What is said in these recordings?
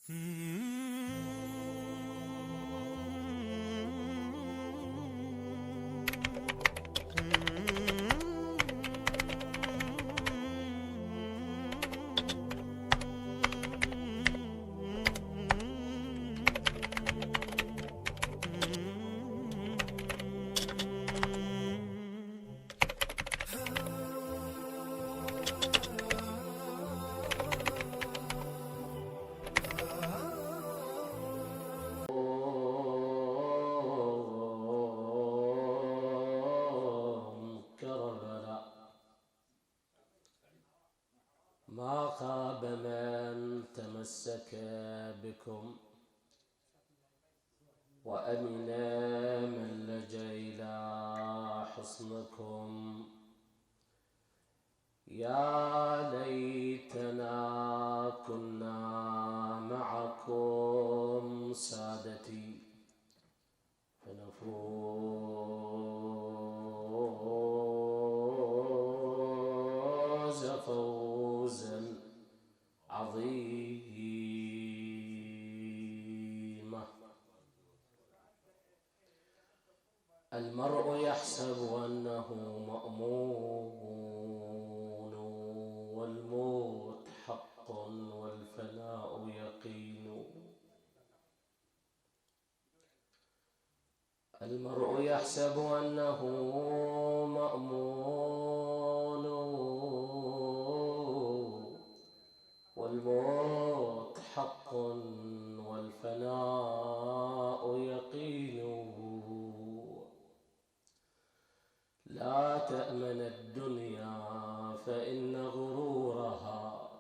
ما خاب من تمسك بكم، وأمن من لجأ إلى حصنكم. يا ليتنا كنا معكم سادتي فنفوز فوزا عظيما. المرء يحسب أنه مأمون، والموت حق والفناء يقين. المرء يحسب أنه مأمون، والموت حق والفناء يقين. لا تأمن الدنيا فإن غرورها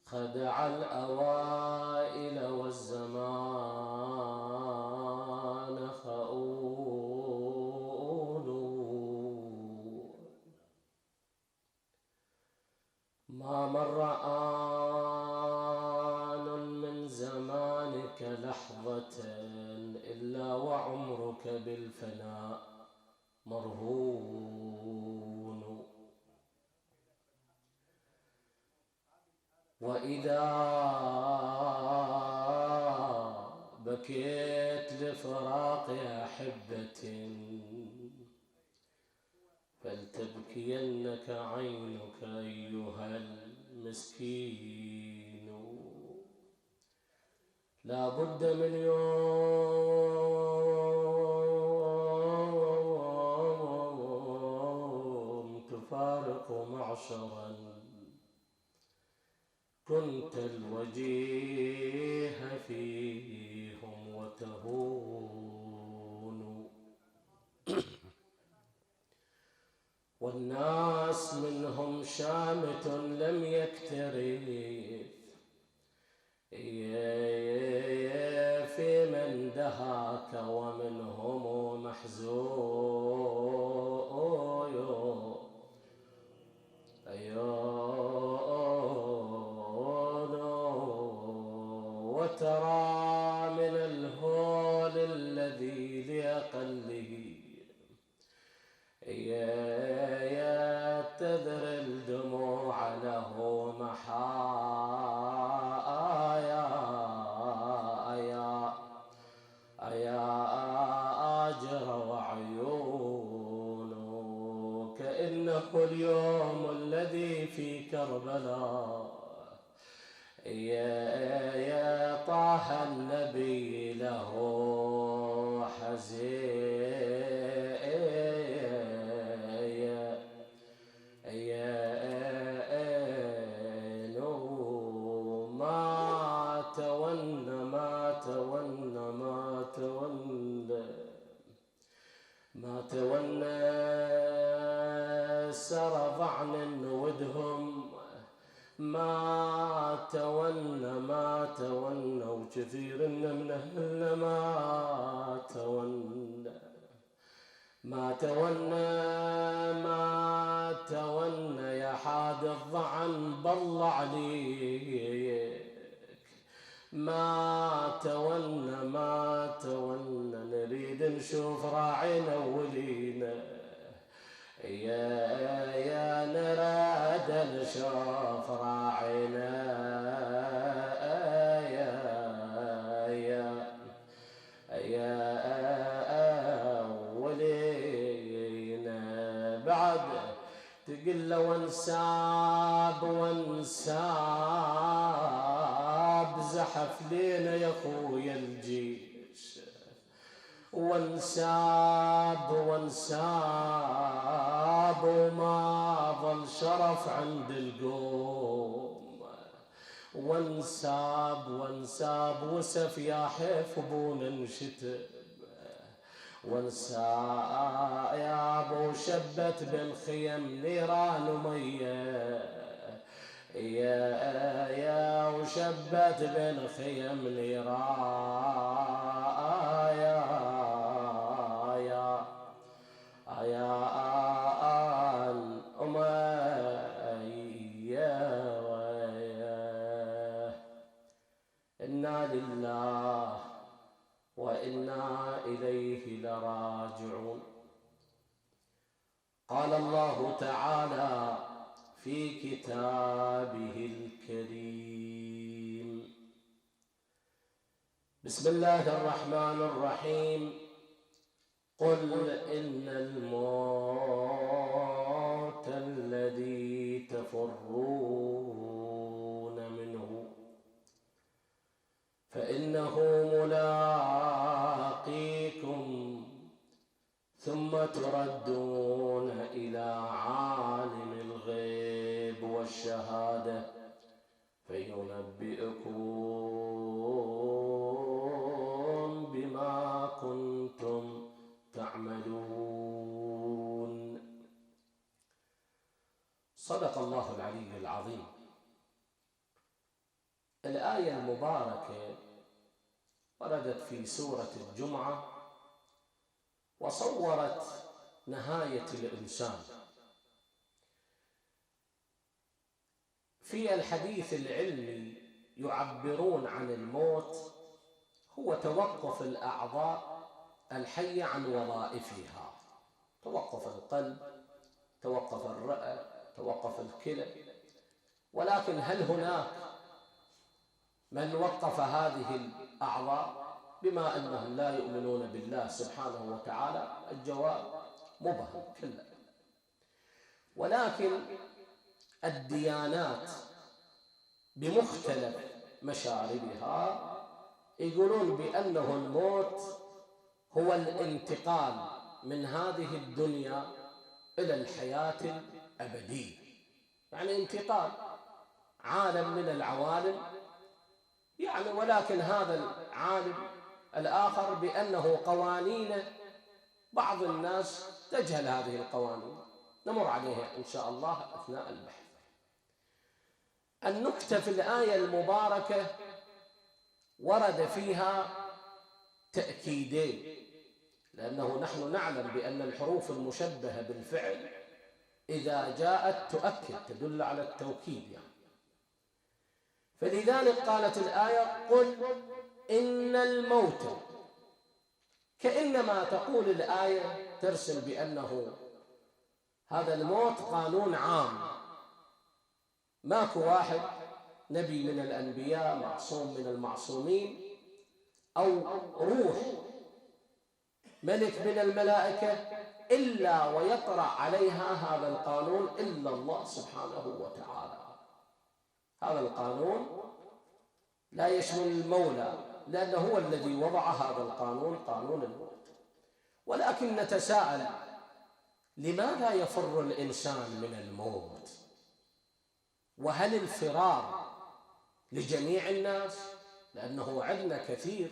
خدع الأوائل والزمان خؤون. ما مر آن من زمانك لحظة إلا وعمرك بالفناء مرهون. وإذا بكيت لفراق أحبة فلتبكينك عينك أيها المسكين. لا بد من يوم تفارق معشرا كنت الوجيه فيهم وتهون. والناس منهم شامت لم يكترث في من دهاك، ومنهم محزون وترى من الهول الذي لأقله تذر الدموع له محايا. أيا آجر وعيون كأنه اليوم الذي في كربلاء يا طه النبي له حزين. ما تولى سر ضعن ودهم، ما تولى وكثير من أهل ما تولى يا حاد الضعن بالله عليك. ما تولى نريد نشوف راعينا ولينا، يا نراد نشوف راعينا كله وانساب زحف لينا يا خويا الجيش، وانساب وما ظل شرف عند القوم، وانساب وسف يا حيف ابونا انشتب، وانساب وشبت بالخيم نيران وميه، يا وشبت بالخيم نيران يا إنا لله وإنا إليه لراجعون. قال الله تعالى في كتابه الكريم: بسم الله الرحمن الرحيم. قل إن الموت الذي تفرون منه فإنه ملاقيكم ثم تردون إلى عالم الغيب والشهادة فينبئكم بما كنتم تعملون. صدق الله العلي العظيم. الآية المباركة وردت في سورة الجمعة وصورت نهاية الإنسان. في الحديث العلمي يعبرون عن الموت هو توقف الأعضاء الحية عن وظائفها، توقف القلب، توقف الرئة، توقف الكلى. ولكن هل هناك من وقف هذه الأعضاء؟ بما أنهم لا يؤمنون بالله سبحانه وتعالى الجواب مبهم كلا. ولكن الديانات بمختلف مشاربها يقولون بأنه الموت هو الانتقال من هذه الدنيا إلى الحياة الأبدية، يعني انتقال عالم من العوالم، يعني ولكن هذا العالم الآخر بأنه قوانين بعض الناس تجهل هذه القوانين، نمر عليها إن شاء الله أثناء البحث. النكتة في الآية المباركة ورد فيها تأكيدين، لأنه نحن نعلم بأن الحروف المشبهة بالفعل إذا جاءت تؤكد، تدل على التوكيد يعني. فلذلك قالت الآية: قل إن الموت، كأنما تقول الآية ترسل بأنه هذا الموت قانون عام، ماكو واحد نبي من الأنبياء معصوم من المعصومين أو روح ملك من الملائكة إلا ويطرأ عليها هذا القانون إلا الله سبحانه وتعالى. هذا القانون لا يشمل المولى، لأنه هو الذي وضع هذا القانون، قانون الموت. ولكن نتساءل: لماذا يفر الإنسان من الموت؟ وهل الفرار لجميع الناس؟ لأنه عندنا كثير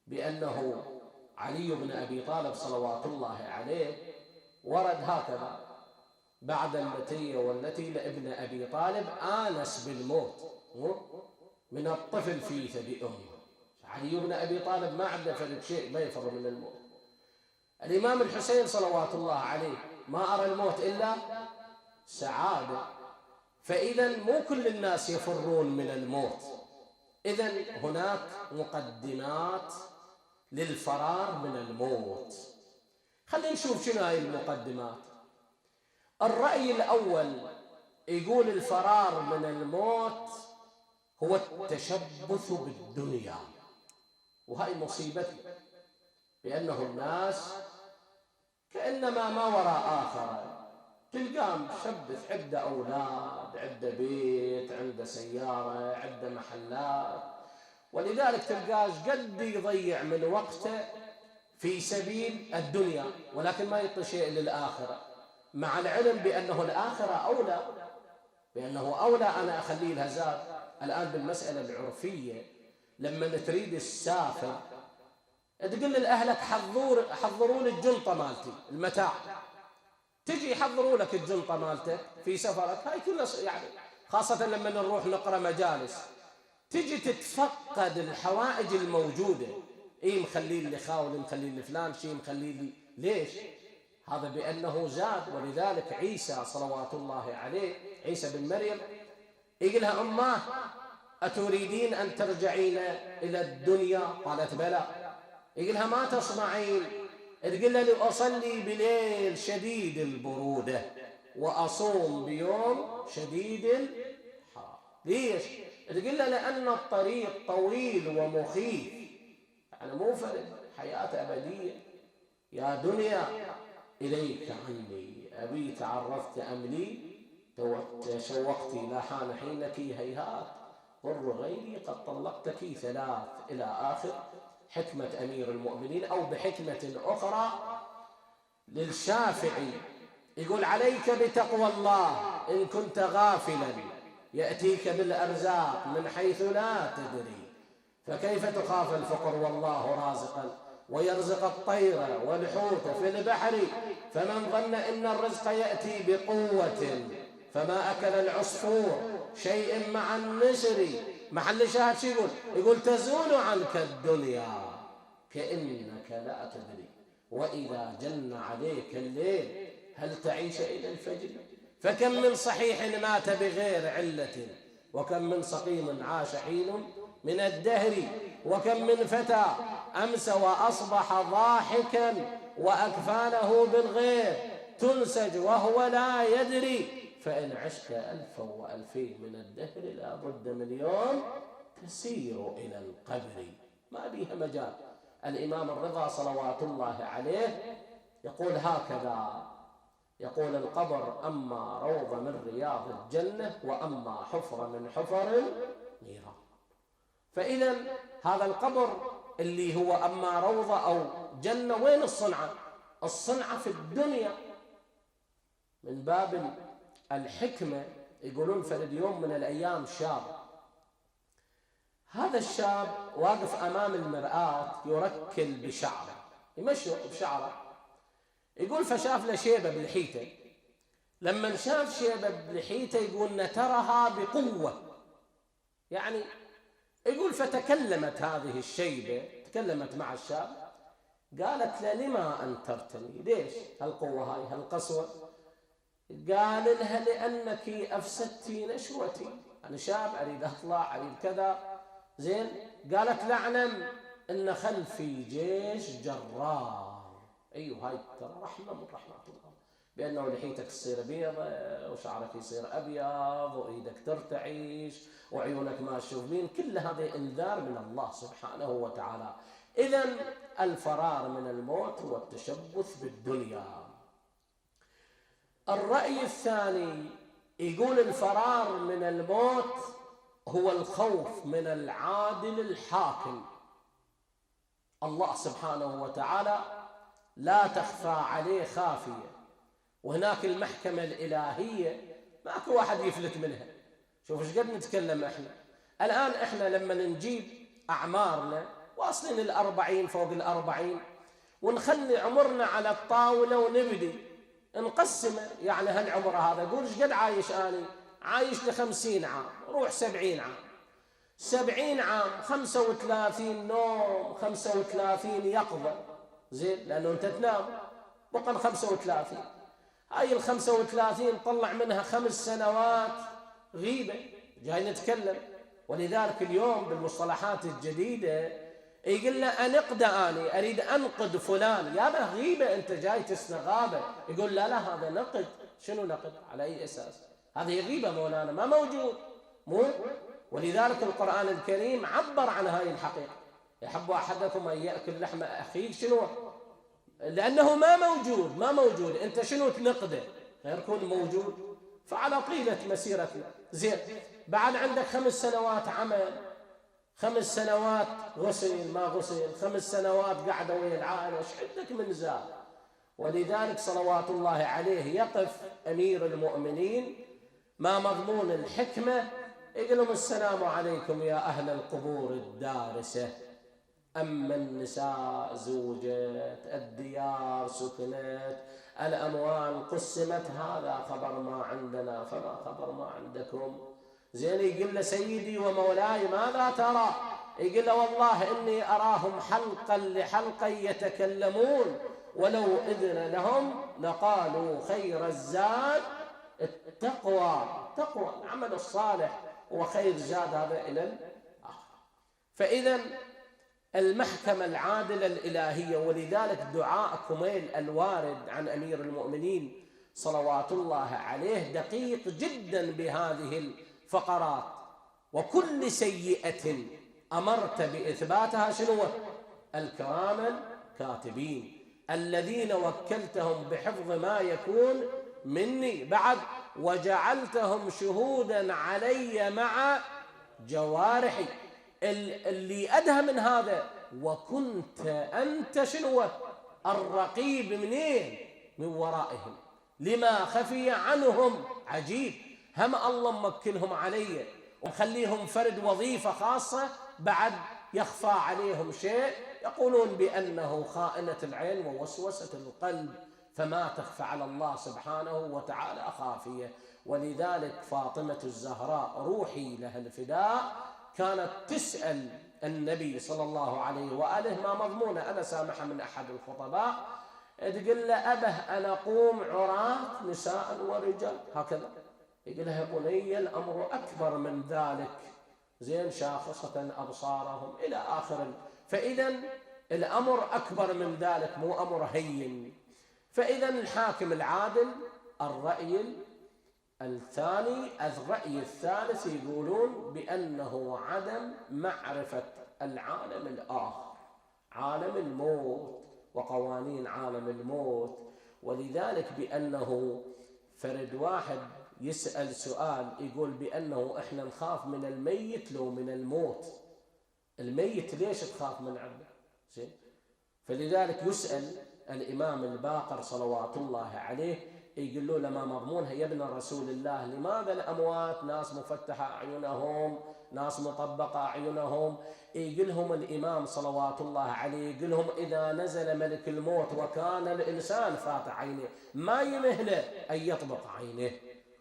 بأنه علي بن أبي طالب صلوات الله عليه ورد هكذا: بعد المتي والتي لابن أبي طالب آنس بالموت من الطفل في ثدي أمه. علي بن أبي طالب ما عنده فرد شيء ما يفر من الموت. الإمام الحسين صلوات الله عليه ما أرى الموت إلا سعادة. فإذا مو كل الناس يفرون من الموت، إذن هناك مقدمات للفرار من الموت. خلينا نشوف شنو هاي المقدمات. الرأي الأول يقول الفرار من الموت هو التشبث بالدنيا، وهي مصيبتي، لأنه الناس كأنما ما وراء آخر، تلقاه مشبث، عنده أولاد، عنده بيت، عنده سيارة، عنده محلات، ولذلك تلقاه قد يضيع من وقته في سبيل الدنيا، ولكن ما يعطي شيء للآخرة، مع العلم بأنه الآخرة أولى، بأنه أولى أنا أخليه لها زاد. الآن بالمسألة العرفية لما تريد السافر تقول لأهلك حضروا لي الجنطة مالتي المتاع، تجي يحضروا لك الجنطة مالتك في سفرك، هاي كلها يعني خاصة لما نروح نقرأ مجالس تجي تتفقد الحوائج الموجودة، إيه مخلي لي خاول، مخلي لي فلان شيء، مخلي لي ليش؟ هذا بأنه زاد. ولذلك عيسى صلوات الله عليه، عيسى بن مريم، يقول لها أماه أتريدين أن ترجعين إلى الدنيا؟ قالت بلى. يقول لها ما تصنعين؟ تقول له لأصلي بليل شديد البرودة وأصوم بيوم شديد الحر. ليش؟ تقول له لأن الطريق طويل ومخيف، يعني مو فرد، حياة أبدية. يا دنيا إليك عني أبي تعرفت أم لي تشوقت لا حان حينك هيهات ضر غيري قد طلقتك ثلاث إلى آخر حكمة أمير المؤمنين. أو بحكمة أخرى للشافعي يقول عليك بتقوى الله إن كنت غافلا يأتيك بالأرزاق من حيث لا تدري، فكيف تخاف الفقر والله رازقا ويرزق الطير والحوت في البحر، فمن ظن إن الرزق يأتي بقوة فما أكل العصفور شيء مع النسر. محل شاهد شو يقول؟ يقول تزول عنك الدنيا كأنك لا تدري، وإذا جن عليك الليل هل تعيش إلى الفجر؟ فكم من صحيح مات بغير علة، وكم من سقيم عاش حين من الدهر، وكم من فتى أمس وأصبح ضاحكا وأكفانه بالغير تنسج وهو لا يدري، فإن عشت 1000 و2000 من الدهر لا بد من يوم تسير إلى القبر. ما بيها مجال. الإمام الرضا صلوات الله عليه يقول هكذا، يقول القبر أما روضة من رياض الجنة وأما حفرة من حفر النيران. فإذا هذا القبر اللي هو أما روضة أو جنة، وين الصنعة؟ الصنعة في الدنيا. من باب الحكمة يقولون فرد يوم من الأيام شاب، هذا الشاب واقف أمام المرآة يركل بشعره، يمشط بشعره، يقول فشاف له شيبة بلحيته، لما شاف شيبة بلحيته يقول نترها بقوة، يعني يقول فتكلمت هذه الشيبة، تكلمت مع الشاب، قالت له لما أنترتني؟ ليش هالقوة هاي هالقسوة؟ قال لها لأنك أفسدتي نشوتي، أنا شاب أريد أطلع أريد كذا زين. قالت لأعلم إن خلفي جيش جرار. أيوه هاي ترى رحمة من رحمة الله، بأنه لحيتك تصير بيضة وشعرك يصير أبيض وإيدك ترتعش وعيونك ما تشوف بين، كل هذا إنذار من الله سبحانه وتعالى. إذن الفرار من الموت هو التشبث بالدنيا. الرأي الثاني يقول الفرار من الموت هو الخوف من العادل الحاكم. الله سبحانه وتعالى لا تخفى عليه خافية، وهناك المحكمة الإلهية ماكو واحد يفلت منها. شوف ايش قد نتكلم احنا الآن، احنا لما نجيب أعمارنا واصلين 40 فوق 40 ونخلي عمرنا على الطاولة ونبدي نقسمه، يعني هالعمر هذا قول ايش قد عايش أنا؟ عايش ل50 عام، روح 70 عام، 70 عام 35 نوم 35 يقظة، زين، لأنه أنت تنام بقى 35. هاي 35 طلع منها 5 سنوات غيبة جاي نتكلم. ولذلك اليوم بالمصطلحات الجديدة يقول له أنقد، أنا أريد أنقد فلان، يا به غيبة أنت جاي تستغابة. يقول لا هذا نقد. شنو نقد؟ على أي أساس؟ هذه غيبة مولانا، ما موجود مو. ولذلك القرآن الكريم عبر عن هاي الحقيقة، يحب أحدكم أن يأكل لحم أخيه، شنو؟ لأنه ما موجود، ما موجود، أنت شنو تنقده؟ غيركم موجود. فعلى طيلة مسيرتنا زين، بعد عندك 5 سنوات عمل، 5 سنوات غسل ما غسل، 5 سنوات قاعدة ويا العائلة، ايش عندك من زاد؟ ولذلك صلوات الله عليه يقف أمير المؤمنين ما مضمون الحكمة، يقول لهم السلام عليكم يا أهل القبور الدارسة، أما النساء زوجت، الديار سكنت، الأموال قسمت، هذا خبر ما عندنا فما خبر ما عندكم. زين، يقول له سيدي ومولاي ماذا ترى؟ يقول له والله إني أراهم حلقا لحلقا يتكلمون، ولو إذن لهم لقالوا خير الزاد التقوى، تقوى العمل الصالح وخير زاد هذا إلى الآخر. فإذا المحكمة العادلة الإلهية. ولذلك دعاء كميل الوارد عن أمير المؤمنين صلوات الله عليه دقيق جدا بهذه الفقرات. وكل سيئة أمرت بإثباتها شنو؟ الكرام الكاتبين الذين وكلتهم بحفظ ما يكون مني، بعد وجعلتهم شهودا علي مع جوارحي. اللي أدهى من هذا، وكنت أنت شنو؟ الرقيب منين؟ من ورائهم لما خفي عنهم. عجيب، هم الله موكلهم علي ومخليهم فرد وظيفة خاصة، بعد يخفى عليهم شيء يقولون بأنه خائنة العين ووسوسة القلب، فما تخفى على الله سبحانه وتعالى خافية. ولذلك فاطمة الزهراء روحي لها الفداء كانت تسأل النبي صلى الله عليه وآله ما مضمونه، أنا سامحة من أحد الخطباء تقول له أبه أن أقوم عراة نساء ورجال هكذا، يقول لها بني الأمر أكبر من ذلك، زين شاخصة أبصارهم إلى آخر. فإذا الأمر أكبر من ذلك، مو أمر هين. فإذا الحاكم العادل الرأي الثالث يقولون بأنه عدم معرفة العالم الآخر، عالم الموت وقوانين عالم الموت. ولذلك بأنه فرد واحد يسأل سؤال يقول بأنه إحنا نخاف من الميت لو من الموت. الميت ليش تخاف من عنده؟ زين، فلذلك يسأل الإمام الباقر صلوات الله عليه، يقول له لما مضمونها يا ابن رسول الله لماذا الأموات ناس مفتحة أعينهم، ناس مطبقة أعينهم؟ يقول لهم الإمام صلوات الله عليه، يقول لهم إذا نزل ملك الموت وكان الإنسان فاتح عينه ما يمهله أن يطبق عينه،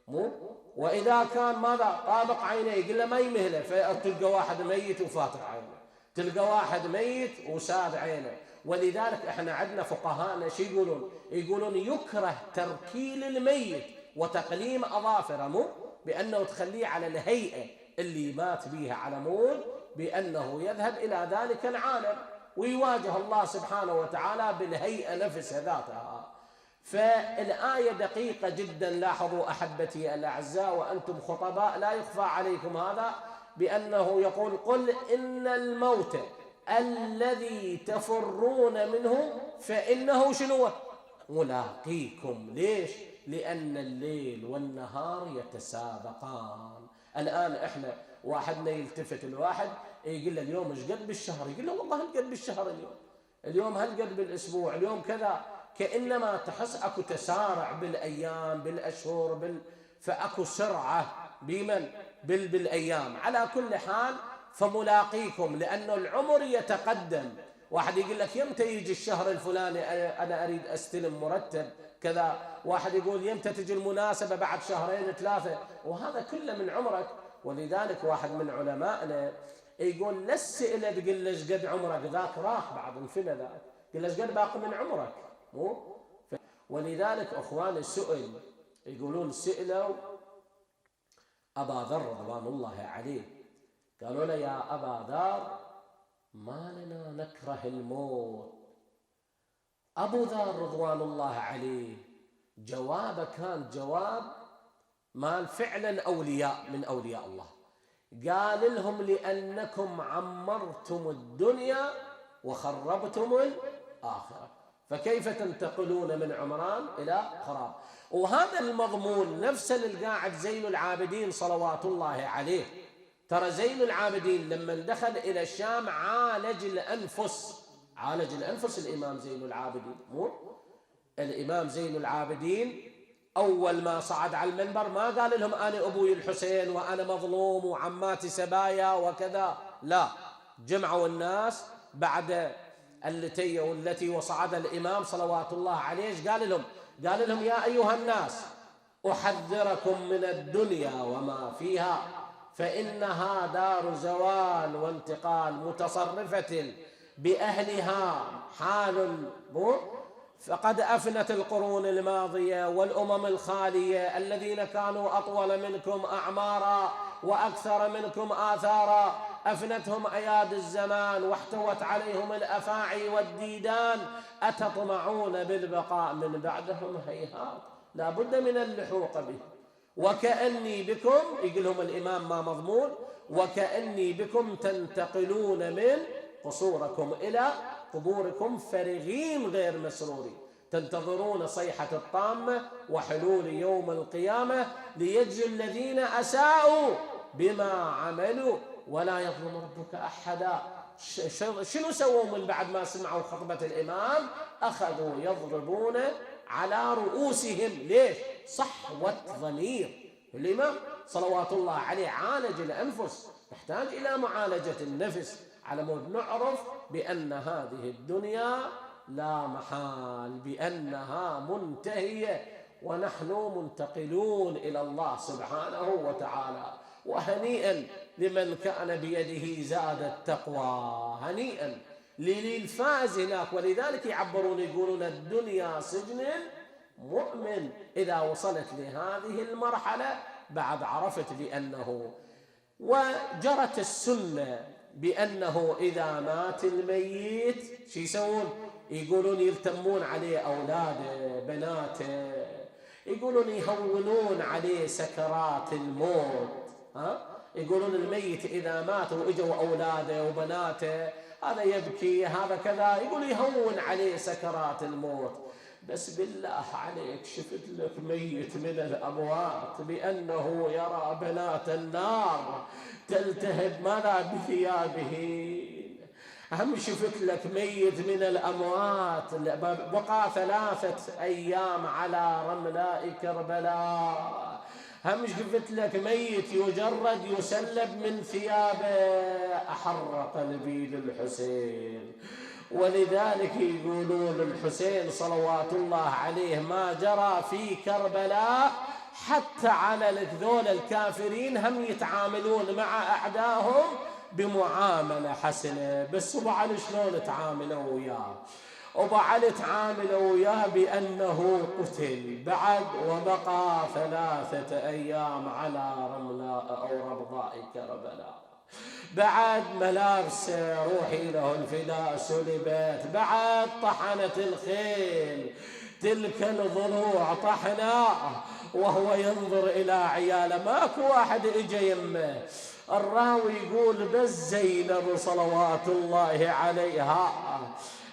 مو وإذا كان ماذا طابق عينه يقول له ما يمهله، فتلقى واحد ميت وفاتح عينه، تلقى واحد ميت وساد عينه. ولذلك احنا عندنا فقهاءنا شو يقولون؟ يقولون يكره تركيل الميت وتقليم أظافره، مو بأنه تخليه على الهيئة اللي مات بيها على مود، بأنه يذهب إلى ذلك العالم ويواجه الله سبحانه وتعالى بالهيئة نفسها ذاتها. فالآية دقيقة جدا، لاحظوا أحبتي الأعزاء وأنتم خطباء لا يخفى عليكم هذا، بأنه يقول قل إن الموت الذي تفرون منه فإنه شنو؟ ملاقيكم. ليش؟ لأن الليل والنهار يتسابقان. الآن إحنا واحدنا يلتفت الواحد يقول له اليوم ايش قد بالشهر؟ يقول له والله هل قد بالشهر اليوم هل قد بالأسبوع اليوم كذا، كأنما تحس أكو تسارع بالأيام بالأشهر فأكو سرعة بمن؟ بالأيام. على كل حال فملاقيكم، لأنه العمر يتقدم. واحد يقول لك يمتى يجي الشهر الفلاني أنا أريد أستلم مرتب كذا، واحد يقول يمتى تجي المناسبة بعد 2-3 شهور، وهذا كله من عمرك. ولذلك واحد من علمائنا يقول للسئلة تقول ليش قد عمرك، ذاك راح بعد انفنى ذاك، قل ليش قد باقي من عمرك، مو ولذلك أخواني سئل، يقولون سئلوا أبا ذر رضوان الله عليه، قالوا له يا أبا ذر ما لنا نكره الموت. أبو ذر رضوان الله عليه جوابه كان جواب مال فعلا أولياء من أولياء الله. قال لهم لأنكم عمرتم الدنيا وخربتم الآخرة، فكيف تنتقلون من عمران إلى خراب؟ وهذا المضمون نفسه للقاعد زين العابدين صلوات الله عليه. ترى زين العابدين لما دخل إلى الشام عالج الأنفس الإمام زين العابدين. مو الإمام زين العابدين أول ما صعد على المنبر ما قال لهم أنا أبوي الحسين وأنا مظلوم وعماتي سبايا وكذا، لا، جمعوا الناس بعد التي وصعد الإمام صلوات الله عليه. قال لهم يا أيها الناس أحذركم من الدنيا وما فيها، فإنها دار زوال وانتقال متصرفة بأهلها حال فقد أفنت القرون الماضية والأمم الخالية الذين كانوا أطول منكم أعمارا وأكثر منكم آثارا، أفنتهم أياد الزمان واحتوت عليهم الأفاعي والديدان، أتطمعون بالبقاء من بعدهم؟ هيهات، لا بد من اللحوق به. وكأني بكم، يقول لهم الإمام ما مضمون، وكأني بكم تنتقلون من قصوركم إلى قبوركم فرغين غير مسرورين، تنتظرون صيحة الطامة وحلول يوم القيامة ليجزي الذين أساءوا بما عملوا ولا يظلم ربك أحدا. شنو سووا من بعد ما سمعوا خطبة الإمام؟ أخذوا يضربون على رؤوسهم. ليش؟ صحوة ضمير. الإمام صلوات الله عليه عالج الأنفس، يحتاج إلى معالجة النفس على مود نعرف بأن هذه الدنيا لا محال، بأنها منتهية ونحن منتقلون إلى الله سبحانه وتعالى. وهنيئا لمن كان بيده زاد التقوى، هنيئا للفائز هناك. ولذلك يعبرون يقولون الدنيا سجن مؤمن. إذا وصلت لهذه المرحلة بعد عرفت بأنه، وجرت السنة بأنه إذا مات الميت شو يسوون؟ يقولون يلتمون عليه أولاده بناته، يقولون يهونون عليه سكرات الموت. يقولون الميت إذا مات وإجوا أولاده وبناته هذا يبكي هذا كذا، يقول يهون عليه سكرات الموت. بس بالله عليك شفت لك ميت من الأموات بأنه يرى بنات النار تلتهب ماذا بثيابه؟ هم شفت لك ميت من الأموات بقى 3 أيام على رملاء كربلاء، هم شفت لك ميت يجرد يسلب من ثيابه، أحر قلبي للحسين. ولذلك يقولون الحسين صلوات الله عليه ما جرى في كربلاء حتى على ذول الكافرين هم يتعاملون مع أعدائهم بمعاملة حسنة. بس وبعد شلون تعاملوا وياه؟ وبعد تعاملوا وياه بأنه قتل بعد وبقى 3 أيام على رملاء أو ربضاء كربلاء. بعد ملابسه روحي له الفداء سلبت، بعد طحنت الخيل تلك الضلوع طحناه وهو ينظر إلى عياله، ماكو واحد إجا يمه. الراوي يقول بس زينب صلوات الله عليها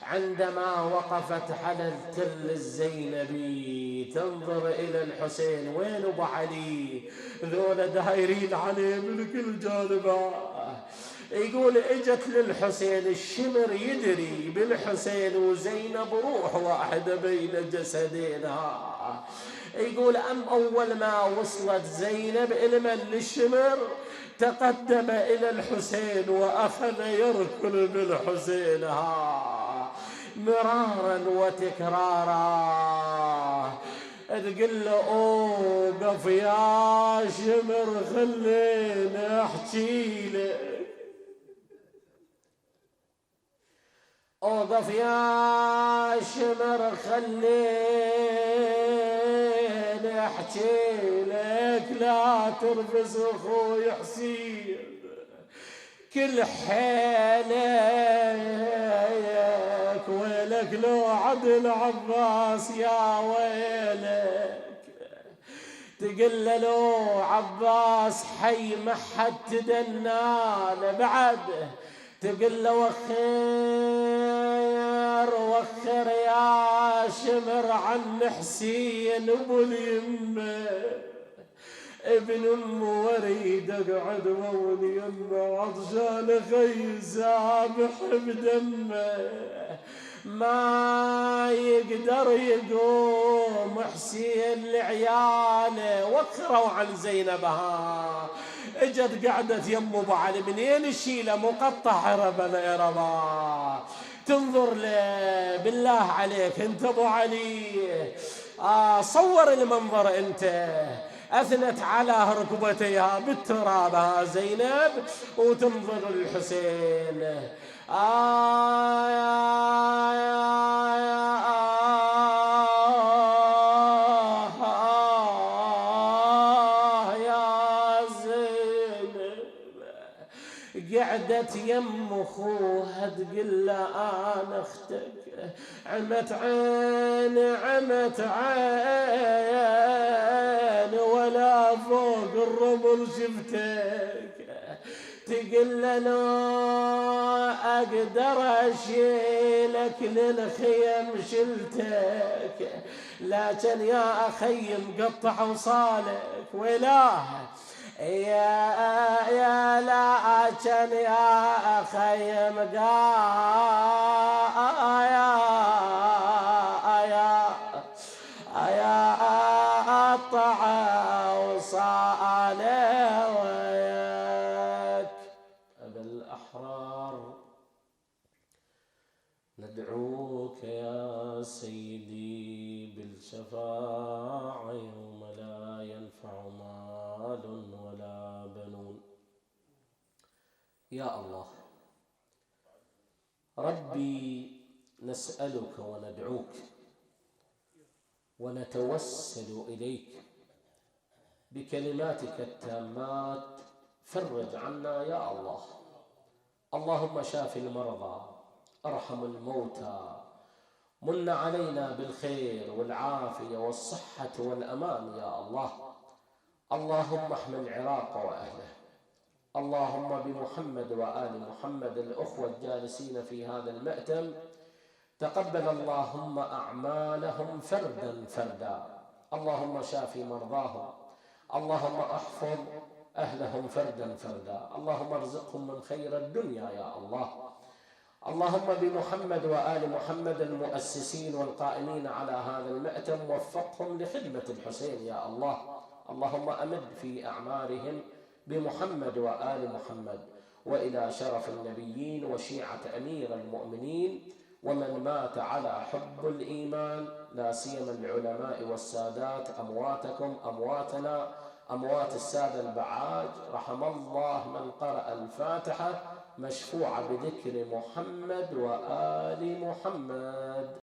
عندما وقفت على التل الزينبي تنظر إلى الحسين، وين أبو علي؟ ذولا دايرين عليه من كل جانب. يقول اجت للحسين الشمر يدري بالحسين وزينب روح واحدة بين جسدينها. يقول أول ما وصلت زينب إلى للشمر تقدم إلى الحسين وأخذ يركل بالحسين مرارا وتكرارا. تقول له اوقف يا شمر خليني احكي لك، اوقف يا شمر خليني احكي لك، لا ترفس اخوي حسين كل حيلك، ويلك لو عدل عباس يا ويلك. تقول له لو عباس حي ما حد تدنان بعد تقول له وخر يا شمر عن حسين ابو اليمه، ابن ام وريد اقعد مول يمه، عطشان خي سابح بدمه، ما يقدر يقوم حسين لعياله. وخروا عن زينب اجت قعدت يم ابو علي، منين الشيله مقطع ربا تنظر له. بالله عليك انت ابو علي، صور المنظر انت. اثنت على ركبتيها بالتراب زينب وتنظر الحسين. قعدت يم اخوها تقول له انا اختك، عمت عين ولا فوق الرمل شفتك. تقول له لو اقدر اشيلك للخيم شلتك، لكن يا اخي مقطع وصالك ويلاه يا لكن يا أخي يا قطع وصالة وياك. أبا الأحرار ندعوك يا سيدي بالشفاعة يوم لا ينفع مال ولا بنون. يا الله ربي نسألك وندعوك ونتوسل إليك بكلماتك التامات، فرج عنا يا الله. اللهم شاف المرضى، ارحم الموتى، من علينا بالخير والعافية والصحة والأمان يا الله. اللهم احمي العراق وأهله. اللهم بمحمد وآل محمد الأخوة الجالسين في هذا المأتم تقبل اللهم أعمالهم فردا فردا. اللهم شافي مرضاهم، اللهم احفظ أهلهم فردا فردا، اللهم ارزقهم من خير الدنيا يا الله. اللهم بمحمد وآل محمد المؤسسين والقائمين على هذا المأتم وفقهم لخدمة الحسين يا الله. اللهم أمد في أعمارهم بمحمد وآل محمد وإلى شرف النبيين وشيعة أمير المؤمنين ومن مات على حب الإيمان، لا سيما العلماء والسادات، أمواتكم أمواتنا أموات السادة البعاج. رحم الله من قرأ الفاتحة مشفوعة بذكر محمد وآل محمد.